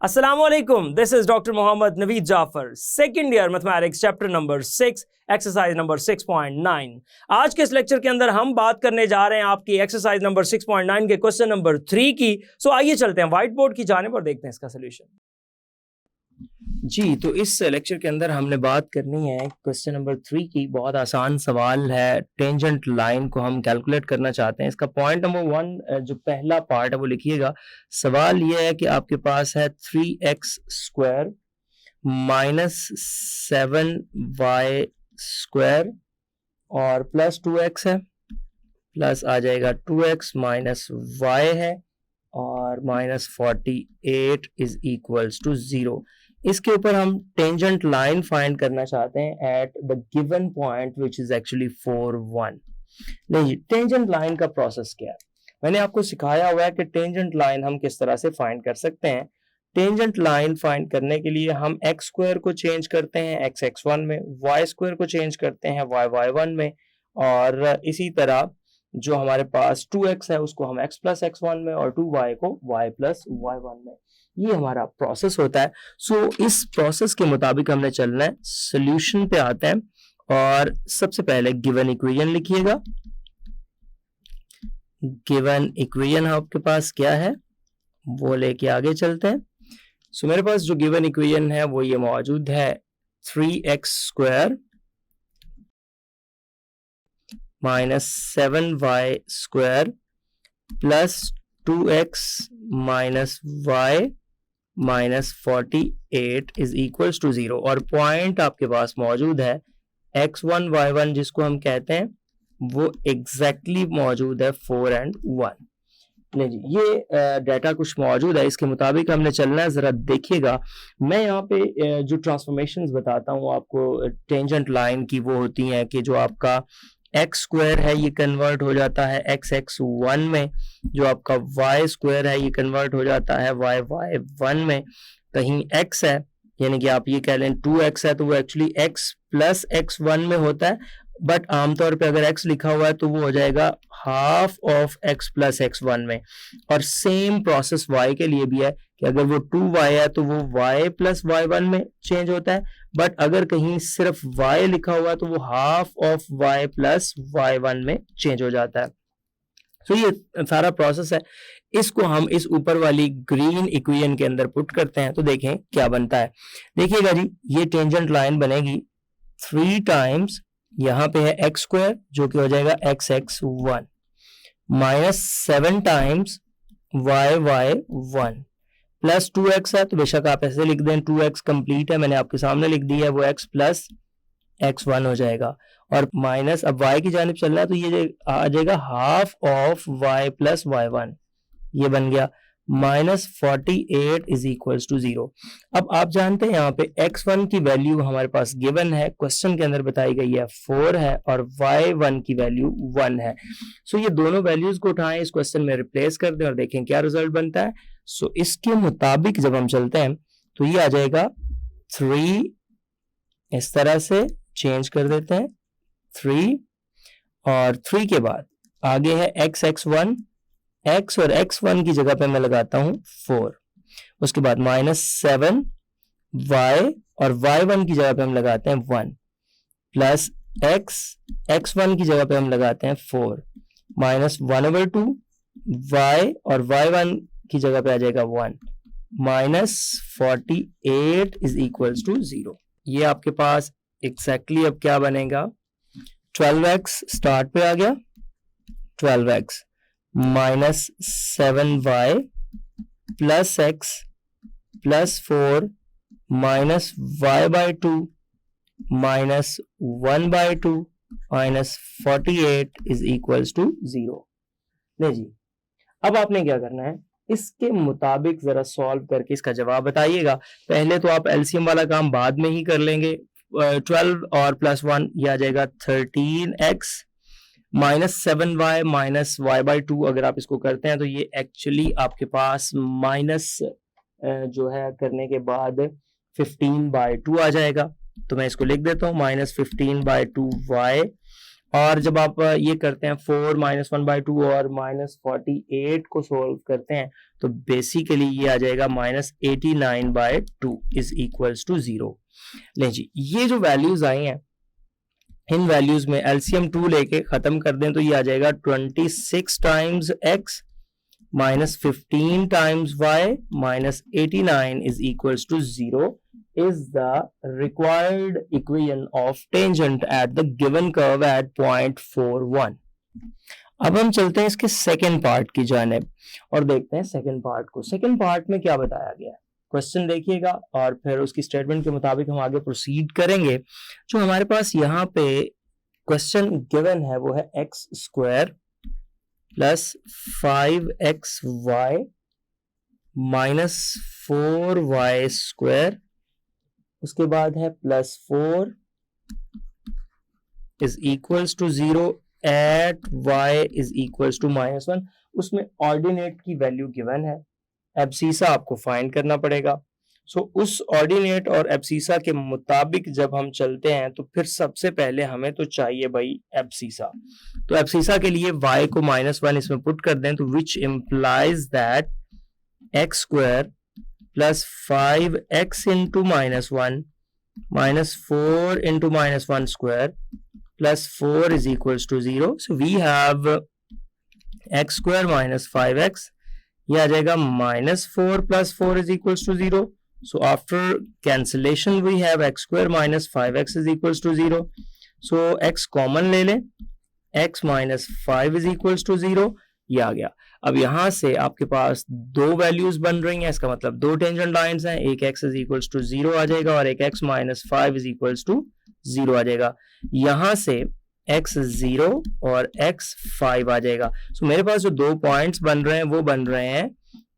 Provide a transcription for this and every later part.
Assalamualaikum. This is Dr. Mohammad Naveed Jafar, second year mathematics chapter number 6, exercise number 6.9. आज के इस lecture के अंदर हम बात करने जा रहे हैं आपकी एक्सरसाइज नंबर 6.9 के क्वेश्चन नंबर 3 की। सो आइए चलते हैं व्हाइट बोर्ड की जानिब और देखते हैं इसका सोल्यूशन। जी, तो इस लेक्चर के अंदर हमने बात करनी है क्वेश्चन नंबर 3 की। बहुत आसान सवाल है, टेंजेंट लाइन को हम कैलकुलेट करना चाहते हैं। इसका पॉइंट नंबर 1 जो पहला पार्ट है वो लिखिएगा। सवाल ये है कि आपके पास है 3x square minus 7y square और प्लस 2x है, प्लस आ जाएगा 2x माइनस y है और माइनस 48 इज इक्वल्स टू 0। इसके ऊपर हम टेंजेंट लाइन फाइंड करना चाहते हैं at the given point which is actually 4 1। नहीं, टेंजेंट लाइन का प्रोसेस क्या है मैंने आपको सिखाया हुआ है कि टेंजेंट लाइन हम किस तरह से फाइंड कर सकते हैं। टेंजेंट लाइन फाइंड करने के लिए हम एक्स स्क्वायर को चेंज करते हैं एक्स x1 में, वाई स्क्वायर को चेंज करते हैं वाई y1 में, और इसी तरह जो हमारे पास 2x है उसको हम x प्लस x1 में और 2y को y प्लस y1 में। ये हमारा प्रोसेस होता है। सो इस प्रोसेस के मुताबिक हमने चलना है। सोल्यूशन पे आते हैं और सबसे पहले गिवन इक्वेशन लिखिएगा। गिवन इक्वेशन आपके पास क्या है वो लेके आगे चलते हैं। सो मेरे पास जो गिवन इक्वेशन है वो ये मौजूद है, 3x square minus 7y square plus 2x minus y minus 48 is equals to 0। और पॉइंट आपके पास मौजूद है x1 y1 जिसको हम कहते हैं वो एग्जैक्टली मौजूद है 4 and 1। नहीं जी, ये डाटा कुछ मौजूद है, इसके मुताबिक हमने चलना है। जरा देखिएगा, मैं यहाँ पे जो ट्रांसफॉर्मेशंस बताता हूँ आपको टेंजेंट लाइन की, वो होती हैं कि जो आपका एक्स स्क्वायर है ये कन्वर्ट हो जाता है x1 में, जो आपका y स्क्वायर है ये कन्वर्ट हो जाता है y1 में। कहीं x है यानी कि आप ये कह लें 2x है तो वो एक्चुअली x प्लस x1 में होता है, बट आमतौर पे अगर x लिखा हुआ है तो वो हो जाएगा half of x plus x1 में। और सेम प्रोसेस y के लिए भी है कि अगर वो 2y है तो वो y प्लस y1 में चेंज होता है, बट अगर कहीं सिर्फ y लिखा हुआ है तो वो half of y plus y1 में चेंज हो जाता है। तो ये सारा प्रोसेस है। इसको हम इस ऊपर वाली ग्रीन इक्वेशन के अंदर पुट करते हैं तो देखें क्या बनता है। देखिएगा जी, ये टेंजेंट लाइन बनेगी 3 टाइम्स, यहाँ पे है एक्स स्क्वायर जो कि हो जाएगा x1 minus 7 times y1 plus 2x है तो बेशक आप ऐसे लिख दें, 2x कंप्लीट है मैंने आपके सामने लिख दी है, वो x प्लस x1 हो जाएगा। और माइनस अब y की जानिब चलना है तो ये आ जाएगा half of y plus y1, ये बन गया माइनस 48 इज इक्वल्स टू 0। अब आप जानते हैं यहाँ पे x1 की वैल्यू हमारे पास गिवन है, क्वेश्चन के अंदर बताई गई है 4 है, और y1 की वैल्यू 1 है। सो ये दोनों वैल्यूज को उठाएं, इस क्वेश्चन में रिप्लेस कर दें और देखें क्या रिजल्ट बनता है। सो इसके मुताबिक जब हम चलते हैं तो ये आ जाएगा 3, इस तरह से चेंज कर देते हैं 3, और 3 के बाद आगे है x1, x और x1 की जगह पे मैं लगाता हूं 4, उसके बाद माइनस 7 y और y1 की जगह पे हम लगाते हैं 1, प्लस x1 की जगह पे हम लगाते हैं 4 माइनस 1/2 y और y1 की जगह पे आ जाएगा 1 माइनस 48 इज इक्वल्स टू 0। ये आपके पास एग्जैक्टली अब क्या बनेगा, 12x स्टार्ट पे आ गया, 12x minus 7y plus x plus 4 minus y/2 minus 1/2 minus 48 is equals to 0। नहीं जी, अब आपने क्या करना है, इसके मुताबिक जरा सॉल्व करके इसका जवाब बताइएगा। पहले तो आप एलसीएम वाला काम बाद में ही कर लेंगे। 12 और प्लस 1 ये आ जाएगा 13x minus 7y minus y/2। अगर आप इसको करते हैं तो ये एक्चुअली आपके पास माइनस जो है करने के बाद 15/2 आ जाएगा। तो मैं इसको लिख देता हूँ माइनस 15/2y और जब आप ये करते हैं 4 -1/2 और -48 को सोल्व करते हैं तो बेसिकली ये आ जाएगा -89/2 इज इक्वल्स टू 0। ले जी, ये जो वैल्यूज आई हैं इन वैल्यूज में एलसीएम 2 लेके खत्म कर दें तो ये आ जाएगा 26 times x -15 times y -89 is equals to 0 is the required equation of tangent at the given curve at point 41। अब हम चलते हैं इसके सेकेंड पार्ट की जानिब और देखते हैं सेकेंड पार्ट को। सेकेंड पार्ट में क्या बताया गया है, क्वेश्चन देखिएगा और फिर उसकी स्टेटमेंट के मुताबिक हम आगे प्रोसीड करेंगे। जो हमारे पास यहाँ पे क्वेश्चन गिवन है वो है x square plus 5xy minus 4y square, उसके बाद है plus 4 is equals to 0 at y is equals to -1। उसमें ऑर्डिनेट की वैल्यू गिवन है, एब्सीसा आपको फाइंड करना पड़ेगा। सो उस ऑर्डिनेट और एब्सीसा के मुताबिक जब हम चलते हैं तो फिर सबसे पहले हमें तो चाहिए भाई एब्सीसा। तो एब्सीसा के लिए y को -1 इसमें पुट कर दें तो which implies that x square plus 5x into -1 minus 4 into -1 square plus 4 is equals to 0. So we have x square minus 5x. ये आ जाएगा -4 plus 4 is equals to 0. So after cancellation we have x square minus 5x is equals to 0. So x common ले लें, x minus 5 is equals to 0. ये आ गया। अब यहां से आपके पास दो वैल्यूज बन रही हैं, इसका मतलब दो टेंजेंट लाइंस हैं, एक x इज इक्वल्स टू 0 आ जाएगा और एक x minus 5 is equals to 0 आ जाएगा। यहां से x 0 और x 5 आ जाएगा। सो मेरे पास जो दो पॉइंट्स बन रहे हैं वो बन रहे हैं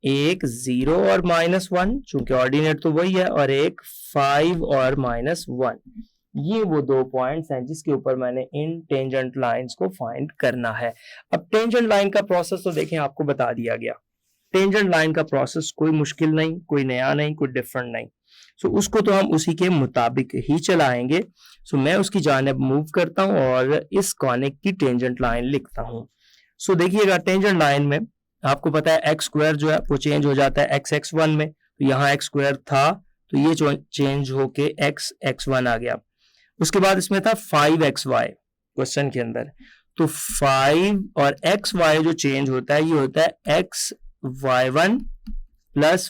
एक 0 और -1 चूंकि ऑर्डिनेट तो वही है, और एक 5 और -1। ये वो दो पॉइंट्स हैं जिसके ऊपर मैंने इन टेंजेंट लाइंस को फाइंड करना है। अब टेंजेंट लाइन का प्रोसेस तो देखें आपको बता दिया गया। टेंजेंट लाइन का प्रोसेस कोई मुश्किल नहीं, कोई नया नहीं, कोई डिफरेंट नहीं। सो उसको तो हम उसी के मुताबिक ही चलाएंगे। सो मैं उसकी जानिब मूव करता हूं और इस कॉनिक की टेंजेंट लाइन लिखता हूं। सो देखिएगा टेंजेंट लाइन में आपको पता है एक्स स्क्वायर जो है वो चेंज हो जाता है x1 में, तो यहाँ एक्स स्क्वायर था तो ये चेंज होके x1 आ गया। उसके बाद इसमें था 5xy क्वेश्चन के अंदर, तो 5 और xy जो चेंज होता है ये होता है xy1 plus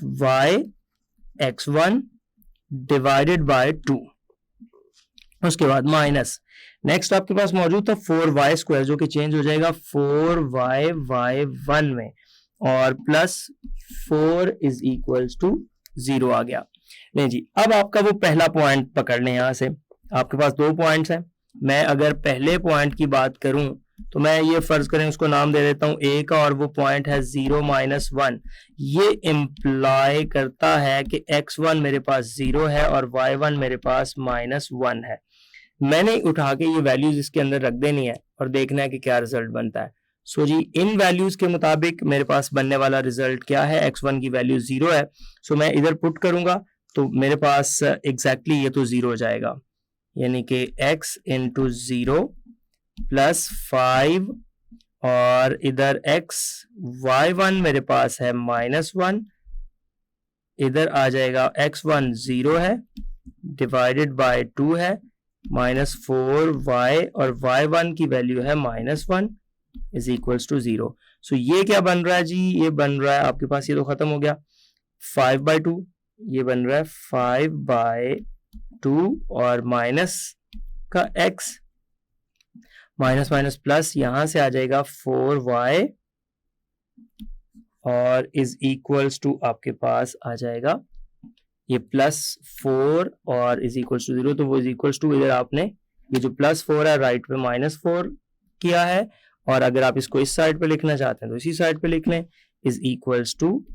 yx1 divided by 2। उसके बाद माइनस नेक्स्ट आपके पास मौजूद था 4y स्क्वायर जो कि चेंज हो जाएगा 4y1 में, और प्लस 4 इज इक्वल्स टू 0 आ गया। नहीं जी, अब आपका वो पहला पॉइंट पकड़ लें। यहां से आपके पास दो पॉइंट्स हैं। मैं अगर पहले पॉइंट की बात करूं तो मैं ये फर्ज करें उसको नाम दे देता हूं a का, और वो पॉइंट है 0 -1। ये इम्प्लाई करता है कि x1 मेरे पास 0 है और y1 मेरे पास -1 है। मैंने उठा के ये वैल्यूज इसके अंदर रख देनी है और देखना है कि क्या रिजल्ट बनता है। सो जी, इन वैल्यूज के मुताबिक मेरे पास बनने वाला रिजल्ट क्या है, x1 की वैल्यू 0 है। सो मैं इधर पुट करूंगा तो मेरे पास एग्जैक्टली ये तो 0 हो जाएगा, यानी कि x इंटू 0 प्लस 5, और इधर y1 मेरे पास है -1, इधर आ जाएगा x1 0 है डिवाइडेड बाय 2 है, -4y और y1 की वैल्यू है -1 इज इक्वल्स टू 0। सो ये क्या बन रहा है जी, ये बन रहा है आपके पास, ये तो खत्म हो गया 5/2, ये बन रहा है 5/2 और माइनस का x, माइनस माइनस प्लस यहां से आ जाएगा 4y और इज इक्वल्स टू आपके पास आ जाएगा ये +4 और इज इक्वल्स टू 0, तो वो इज इक्वल्स टू इधर आपने ये जो +4 है राइट पे -4 किया है, और अगर आप इसको इस साइड पे लिखना चाहते हैं तो इसी साइड पे लिख लें, इज इक्वल्स टू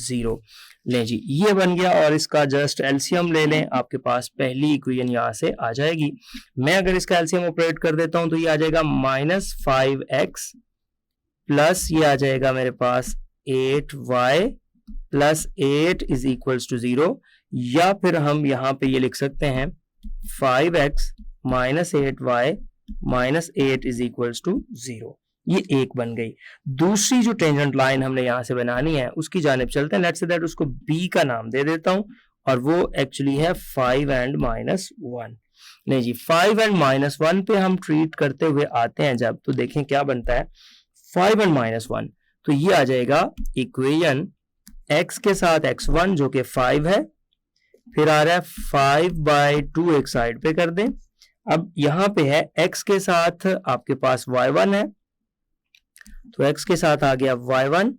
0। लें जी, ये बन गया और इसका जस्ट एलसीएम ले लें, आपके पास पहली इक्वेशन यहां से आ जाएगी। मैं अगर इसका एलसीएम ऑपरेट कर देता हूं तो ये आ जाएगा -5x प्लस ये आ जाएगा मेरे पास 8y plus 8 is equals to 0, या फिर हम यहाँ पे ये लिख सकते हैं 5x minus 8y minus 8 is equals to 0। ये एक बन गई। दूसरी जो टेंजेंट लाइन हमने यहां से बनानी है उसकी जानिब चलते हैं। लेट्स से दैट उसको बी का नाम दे देता हूं और वो एक्चुअली है 5 एंड -1। नहीं जी, 5 एंड -1 पे हम ट्रीट करते हुए आते हैं जब, तो देखें क्या बनता है। 5 एंड -1, तो ये आ जाएगा इक्वेशन x के साथ x1 जो कि 5 है, फिर आ रहा है 5/2 एक साइड पे कर दें। अब यहां पे है x के साथ आपके पास y1 है, तो x के साथ आ गया y1,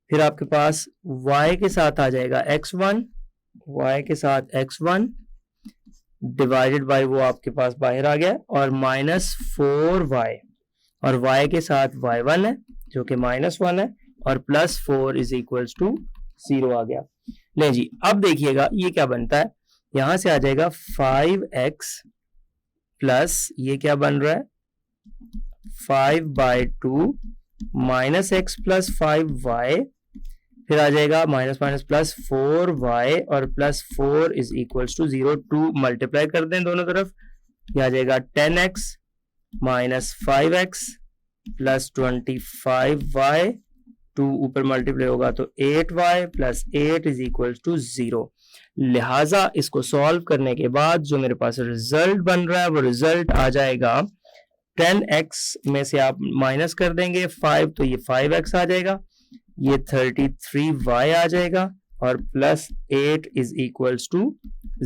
फिर आपके पास y के साथ आ जाएगा x1, y के साथ x1 डिवाइडेड बाय वो आपके पास बाहर आ गया, और -4y, और y के साथ y1 है जो कि -1 है, और +4 इज इक्वल्स टू 0 आ गया। ले जी, अब देखिएगा ये क्या बनता है। यहां से आ जाएगा 5x प्लस ये क्या बन रहा है 5/2 -x + 5y, फिर आ जाएगा -+4y और +4 इज इक्वल्स टू 0। 2 मल्टीप्लाई कर दें दोनों तरफ, यह आ जाएगा 10x - 5x + 25y, 2 ऊपर मल्टीप्लाई होगा तो 8y + 8 इज इक्वल्स टू 0। लिहाजा इसको सॉल्व करने के बाद जो मेरे पास रिजल्ट बन रहा है वो रिजल्ट आ जाएगा 10x में से आप माइनस कर देंगे 5, तो ये 5x आ जाएगा, ये 33y आ जाएगा, और +8 इज इक्वल्स टू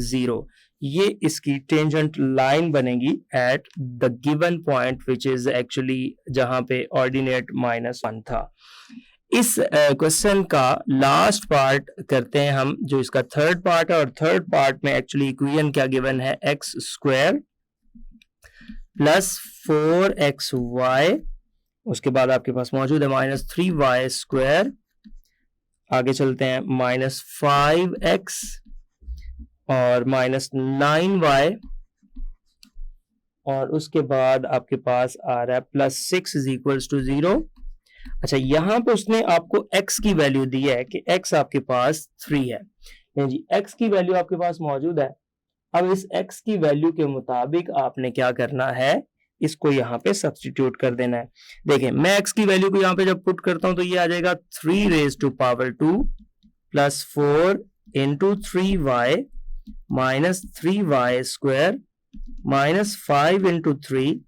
0। ये इसकी टेंजेंट लाइन बनेगी at the given point which is actually जहां पे ऑर्डिनेट -1 था। इस क्वेश्चन का लास्ट पार्ट करते हैं हम, जो इसका थर्ड पार्ट है, और थर्ड पार्ट में एक्चुअली इक्वेशन क्या गिवन है x² + 4xy, उसके बाद आपके पास मौजूद है -3y², आगे चलते हैं -5x और -9y, और उसके बाद आपके पास आ रहा है +6 इज इक्वल्स टू 0। अच्छा, यहां पे उसने आपको x की वैल्यू दी है कि x आपके पास 3 है। नहीं जी, x की वैल्यू आपके पास मौजूद है। अब इस x की वैल्यू के मुताबिक आपने क्या करना है, इसको यहाँ पे सब्स्टिट्यूट कर देना है। देखें, मैं x की वैल्यू को यहाँ पे जब पुट करता हूं तो ये आ जाएगा 3⁻² + 4 × 3y -3y² -5 × 3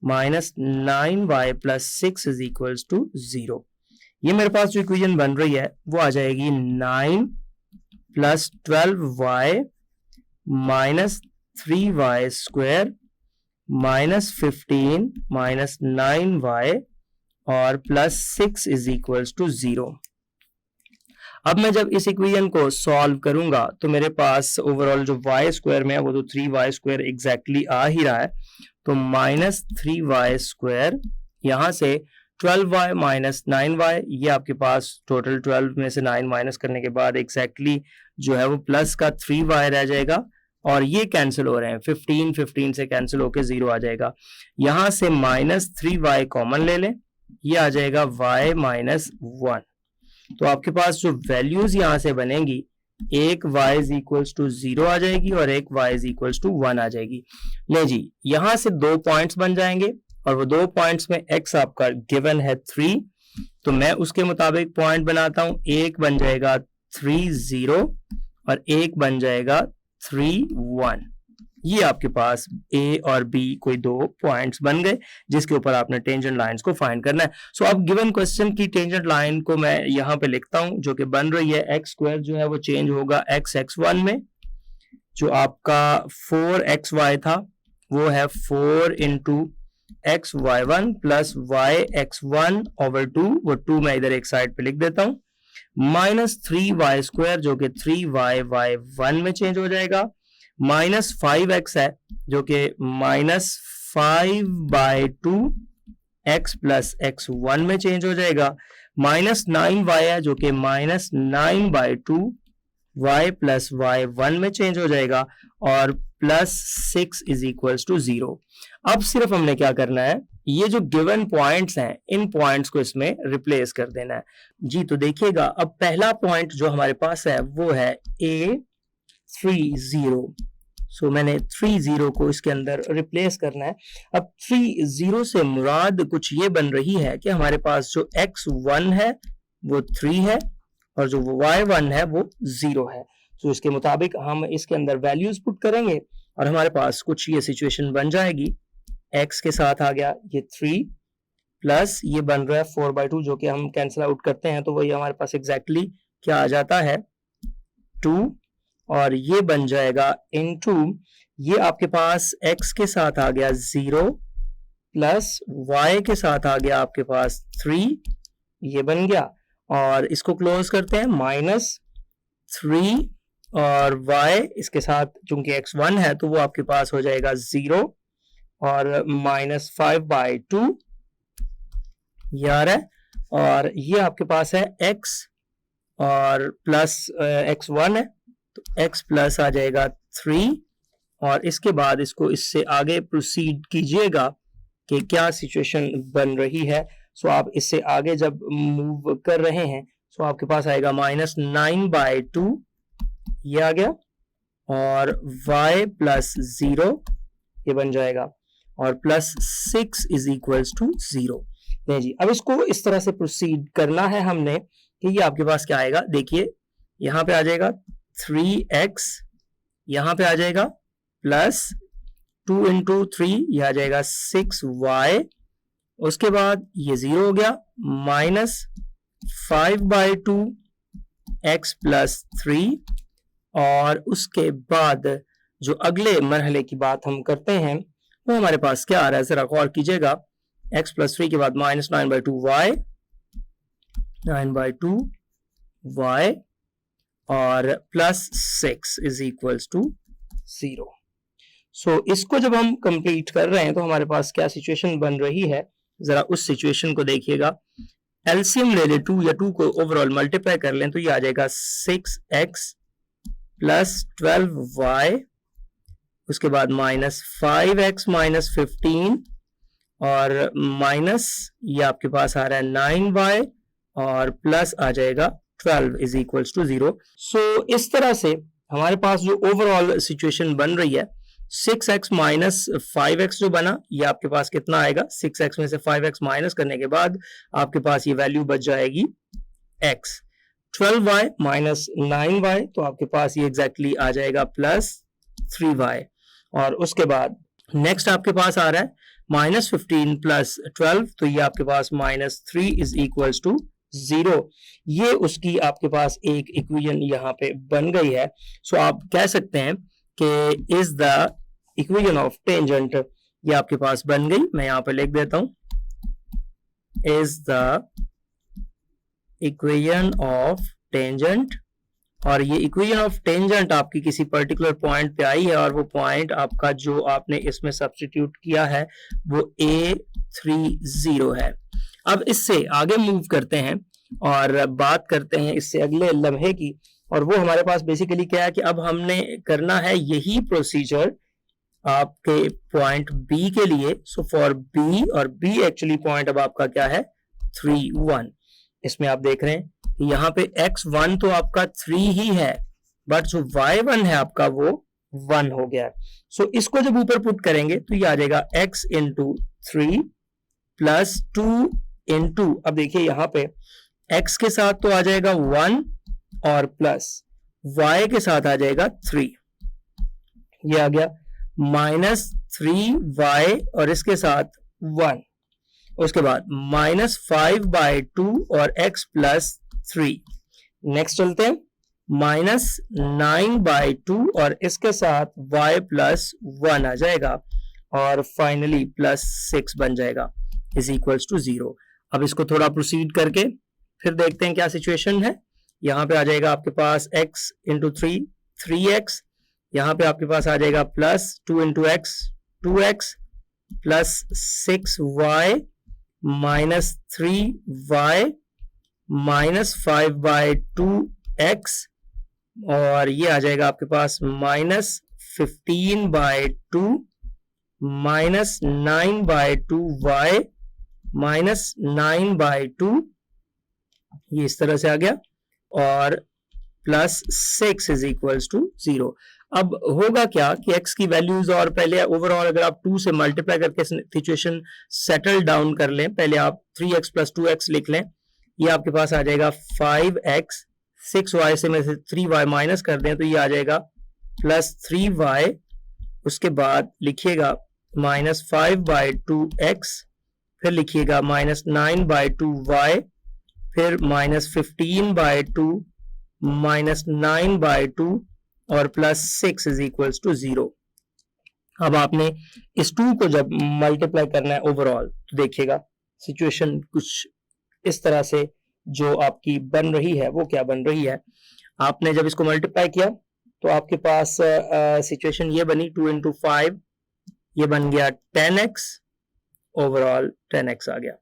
-9y + 6 is equals to 0। ये मेरे पास जो इक्वेशन बन रही है वो आ जाएगी 9 + 12y -3y² -15 -9y और +6 इज इक्वल्स टू 0। अब मैं जब इस इक्वेशन को सॉल्व करूंगा तो मेरे पास ओवरऑल जो y² में है वो तो 3y² एग्जैक्टली आ ही रहा है, तो -3y² यहां से 12y - 9y, ये आपके पास टोटल 12 में से 9 माइनस करने के बाद एग्जैक्टली जो है वो प्लस का 3y रह जाएगा, और ये कैंसिल हो रहे हैं, 15 से कैंसिल होके 0 आ जाएगा। यहां से -3y कॉमन ले लें, ये आ जाएगा y -1। तो आपके पास जो वैल्यूज यहां से बनेंगी, एक y इज इक्वल्स टू 0 आ जाएगी और एक y इज इक्वल्स टू 1 आ जाएगी। ले जी, यहां से 2 पॉइंट्स बन जाएंगे, और वो 2 पॉइंट्स में x आपका गिवन है 3, तो मैं उसके मुताबिक पॉइंट बनाता हूं। एक बन जाएगा 3 0 और एक बन जाएगा 3 1। ये आपके पास A और B कोई 2 पॉइंट्स बन गए जिसके ऊपर आपने टेंजेंट लाइंस को फाइंड करना है। सो अब गिवन क्वेश्चन की टेंजेंट लाइन को मैं यहां पे लिखता हूं, जो कि बन रही है x² जो है वो चेंज होगा x(x1) में, जो आपका 4xy था वो है 4 × xy1 + yx1/2, वो 2 मैं इधर एक साइड पे लिख देता हूं, -3y² जो कि 3y(y1) में चेंज हो जाएगा, -5x है जो कि -5/2 x + x1 में चेंज हो जाएगा, -9y है जो कि -9/2 y + y1 में चेंज हो जाएगा, और +6 इज इक्वल्स टू 0। अब सिर्फ हमने क्या करना है, ये जो गिवन पॉइंट्स हैं इन पॉइंट्स को इसमें रिप्लेस कर देना है जी। तो देखिएगा, अब पहला पॉइंट जो हमारे पास है वो है A 3 0, सो मैंने 30 को इसके अंदर रिप्लेस करना है। अब 30 से मुराद कुछ ये बन रही है कि हमारे पास जो x1 है वो 3 है और जो y1 है वो 0 है। तो इसके मुताबिक हम इसके अंदर वैल्यूज पुट करेंगे और हमारे पास कुछ ये सिचुएशन बन जाएगी। x के साथ आ गया ये 3 प्लस ये बन रहा है 4/2, जो कि हम कैंसिल आउट करते हैं तो वही हमारे पास एग्जैक्टली क्या आ जाता है 2, और ये बन जाएगा इनटू ये आपके पास x के साथ आ गया 0 प्लस y के साथ आ गया आपके पास 3, ये बन गया, और इसको क्लोज करते हैं -3 और y इसके साथ चूंकि x1 है तो वो आपके पास हो जाएगा 0 और -5/2 ये आ रहा है, और ये आपके पास है x और प्लस x1 है तो x प्लस आ जाएगा 3, और इसके बाद इसको इससे आगे प्रोसीड कीजिएगा कि क्या सिचुएशन बन रही है। सो आप इससे आगे जब मूव कर रहे हैं सो आपके पास आएगा -9/2 ये आ गया, और y प्लस 0 ये बन जाएगा, और प्लस 6 इज इक्वल्स टू 0। नहीं जी, अब इसको इस तरह से प्रोसीड करना है हमने कि ये आपके पास क्या आएगा, देखिए यहाँ पे आ जाएगा 3x, यहाँ पे आ जाएगा प्लस 2 × 3 ये आ जाएगा 6y, उसके बाद ये 0 हो गया, -5/2 x प्लस 3, और उसके बाद जो अगले मरहले की बात हम करते हैं वो हमारे पास क्या आ रहा है, जरा गौर कीजिएगा। x प्लस 3 के बाद -9/2y, 9/2y और प्लस 6 इज इक्वल्स टू 0। सो इसको जब हम कंप्लीट कर रहे हैं तो हमारे पास क्या सिचुएशन बन रही है, जरा उस सिचुएशन को देखिएगा। एलसीएम ले ले 2 या 2 को ओवरऑल मल्टीप्लाई कर लें तो ये आ जाएगा 6x प्लस 12y, उसके बाद -5x -15 और माइनस ये आपके पास आ रहा है 9y और प्लस आ जाएगा 12 इज इक्वल्स टू 0। सो इस तरह से हमारे पास जो ओवरऑल सिचुएशन बन रही है 6x माइनस 5x जो बना ये आपके पास कितना आएगा, 6x में से 5x माइनस करने के बाद आपके पास ये वैल्यू बच जाएगी x, 12y माइनस 9y तो आपके पास ये एग्जैक्टली आ जाएगा प्लस 3y, और उसके बाद नेक्स्ट आपके पास आ रहा है -15 प्लस 12 तो ये आपके पास -3 इज इक्वल्स टू 0। ये उसकी आपके पास एक इक्वेशन यहाँ पे बन गई है। सो आप कह सकते हैं कि is the equation of tangent, ये आपके पास बन गई। मैं यहाँ पे लिख देता हूँ is the equation of tangent, और ये इक्वेशन ऑफ टेंजेंट आपकी किसी पर्टिकुलर पॉइंट पे आई है और वो पॉइंट आपका जो आपने इसमें सब्स्टिट्यूट किया है वो A30 है। अब इससे आगे मूव करते हैं और बात करते हैं इससे अगले लम्हे की, और वो हमारे पास बेसिकली क्या है कि अब हमने करना है यही प्रोसीजर आपके पॉइंट B के लिए। सो फॉर B, और B एक्चुअली पॉइंट अब आपका क्या है 3, 1। इसमें आप देख रहे हैं यहाँ पे x1 तो आपका 3 ही है बट जो y1 है आपका वो 1 हो गया है। सो इसको जब ऊपर पुट करेंगे तो ये आ जाएगा x × 3 प्लस 2 × अब देखिए यहाँ पे x के साथ तो आ जाएगा 1 और प्लस y के साथ आ जाएगा 3, ये आ गया -3y और इसके साथ 1, उसके बाद -5/2 और x प्लस 3। नेक्स्ट चलते हैं -9/2 और इसके साथ y प्लस 1 आ जाएगा और फाइनली प्लस 6 बन जाएगा इज इक्वल्स टू 0। अब इसको थोड़ा प्रोसीड करके फिर देखते हैं क्या सिचुएशन है। यहाँ पे आ जाएगा आपके पास x × 3 3x, यहाँ पे आपके पास आ जाएगा plus 2 × x 2x plus 6y -3y -5/2x, और ये आ जाएगा आपके पास -15/2 -9/2y -9/2, ये इस तरह से आ गया, और प्लस 6 इज इक्वल्स टू 0। अब होगा क्या कि x की वैल्यूज, और पहले ओवरऑल अगर आप 2 से मल्टीप्लाई करके सिचुएशन सेटल डाउन कर लें, पहले आप 3x प्लस 2x लिख लें, ये आपके पास आ जाएगा 5x, 6y से में से 3y माइनस कर दें तो ये आ जाएगा प्लस 3y, उसके बाद लिखिएगा माइनस 5/2x, फिर लिखिएगा माइनस 9/2y, फिर माइनस 15/2 माइनस 9/2 और प्लस 6 इज इक्वल्स टू 0। अब आपने इस 2 को जब मल्टीप्लाई करना है ओवरऑल तो देखिएगा सिचुएशन कुछ इस तरह से जो आपकी बन रही है वो क्या बन रही है। आपने जब इसको मल्टीप्लाई किया तो आपके पास सिचुएशन ये बनी 2 × 5, ये बन गया 10x, ओवरऑल 10x आ गया।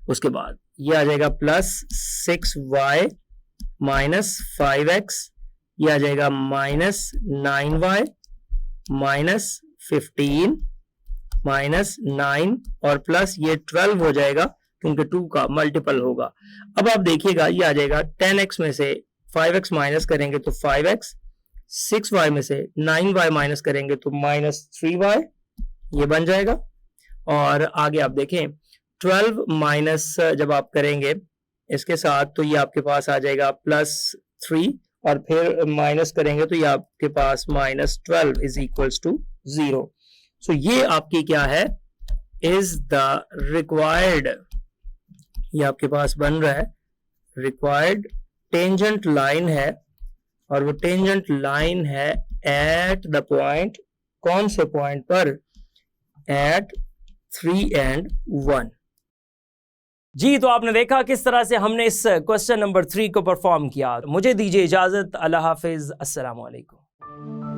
उसके बाद ये आ जाएगा प्लस 6y माइनस 5x, ये आ जाएगा माइनस 9y माइनस 15 माइनस 9 और प्लस ये 12 हो जाएगा क्योंकि 2 का मल्टीपल होगा। अब आप देखिएगा ये आ जाएगा 10x में से 5x माइनस करेंगे तो 5x, 6y में से 9y माइनस करेंगे तो माइनस 3y, ये बन जाएगा। और आगे आप देखें 12 माइनस जब आप करेंगे इसके साथ तो ये आपके पास आ जाएगा प्लस 3 और फिर माइनस करेंगे तो ये आपके पास माइनस 12 इज इक्वल्स टू 0। सो ये आपकी क्या है, इज द रिक्वायर्ड, ये आपके पास बन रहा है रिक्वायर्ड टेंजेंट लाइन है, और वो टेंजेंट लाइन है एट द पॉइंट, कौन से पॉइंट पर, एट 3 and 1। जी, तो आपने देखा किस तरह से हमने इस क्वेश्चन नंबर 3 को परफॉर्म किया। मुझे दीजिए इजाजत, अल्लाह हाफिज, अस्सलाम वालेकुम।